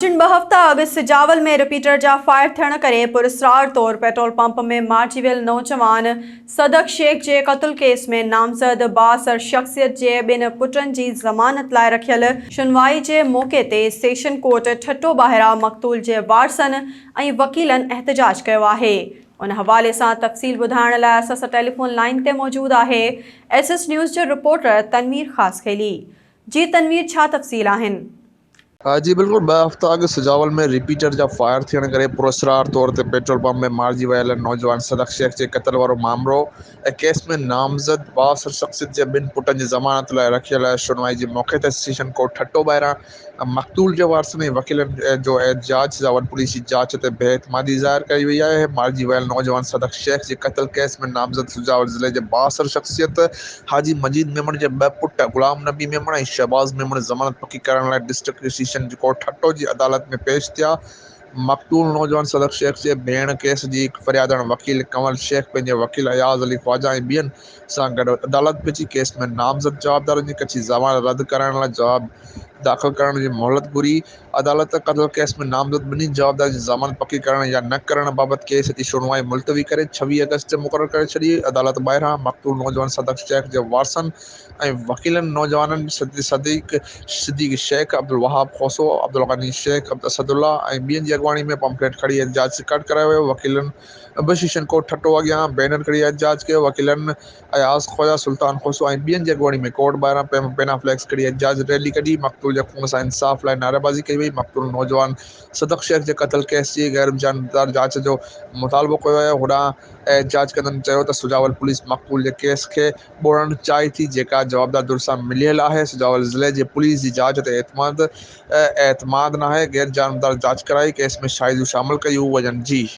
ॿ हफ़्ता अॻु सिजावल में रिपीटर जा फायर थियण करे पुरस्रार तौर पेट्रोल पंप में मारिजी वियल नौजवान सदक शेख जे क़त्ल केस में नामज़द बासर शख़्सियत जे ॿिनि पुटनि जी ज़मानत लाइ रखियल शुनवाई जे मौक़े ते सेशन कोर्ट ठट्टो ॿाहिरां मक़तूल जे वारसनि ऐं वकीलनि एहतजाज कयो आहे। उन हवाले सां तफ़सील ॿुधाइण लाइ असां टेलीफोन लाइन ते मौजूदु आहे SS न्यूज़ जो रिपोर्टर तनवीर ख़ासखेली। जी तनवीर, छा तफ़सील आहिनि? जी बिल्कुल। 2 हफ़्ता अॻु सिजावल में रिपीटर जा फायर थियण करे पुरस्रार तौर ते पेट्रोल पंप में मारिजी वियल नौजवान सदक शेख जे क़त्ल वारो मामलो ऐं केस में नामज़द बासर शख़्सियत जे 2 पुटनि जी ज़मानत लाइ रखियल शुनवाई जे मौक़े ते सेशन कोर्ट ठट्टो ॿाहिरां मक़तूल जे वारसनि ऐं वकीलनि जो एहतजाज सिजावल पुलिस जी जांच ते बेइतमादी ज़ाहिर कई वई आहे। मारिजी वियल नौजवान सदक शेख जे क़त्ल केस में नामज़द सिजावल ज़िले जे बासर शख़्सियत हाजी मजीद मेमण जे 2 पुट गुलाम नबी मेमण ऐं शहबाज़ मेमण ज़मानत पकी करण लाइ डिस्ट्रिक्ट सेशन कोर्ट ठट्टो जी अदालत में पेश थिया। मक़तूल नौजवान सदक शेख जे भेण केस जी फ़रियादण वकील कंवल शेख पंहिंजे वकील अयाज़ अली ख्वाजा ऐं ॿियनि सां गॾु अदालत पहुची केस में नामज़द जवाबदारनि जी कची ज़मानत रद्द करण लाइ जवाब दाख़िल करण जी मोहलत घुरी। अदालत क़त्ल केस में नामज़द ॿिन्ही जवाबदारनि जी ज़मानत पकी करण या न करण बाबति केस जी शुनवाई मुलतवी करे 26 अगस्त ते मुक़ररु करे छॾी। अदालत ॿाहिरां मक़तूल नौजवान सदक शेख जे वारसनि ऐं वकीलनि नौजवाननि सिद्दीक़ शेख, अब्दुल वहाब खोसो, अब्दुल गनी शेख, असदुल्ला ऐं ॿियनि जी अॻवानी में पम्पलेट खणी एहतजाज रिकॉर्ड करायो वियो। वकीलनि बि सेशन कोर्ट ठट्टो अॻियां बैनर खणी एहतजाज कयो। वकीलनि अयाज़ ख्वाजा, सुल्तान खोसो ऐं ॿियनि जी अॻवानी में कोर्ट ॿाहिरां पेना फ्लैक्स खणी एहतजाज रैली कढी। मक़तूल जे खून सां इंसाफ़ लाइ नारेबाज़ी कई वई। मक़तूल नौजवान सदक शेख जे क़त्ल केस जी गैर जानबदार जांच जो मुतालबो कयो वियो। होॾां एहतजाज कंदड़नि चयो त सिजावल पुलिस मक़तूल जे केस खे ॿोड़णु चाहे थी, जेका जवाबदार धुर सां मिलियल आहे। सिजावल ज़िले जे पुलिस जी जांच ते एतमाद नाहे। गैर जानबदार जांच कराई केस में शाहिदियूं शामिल कयूं वञनि। जी।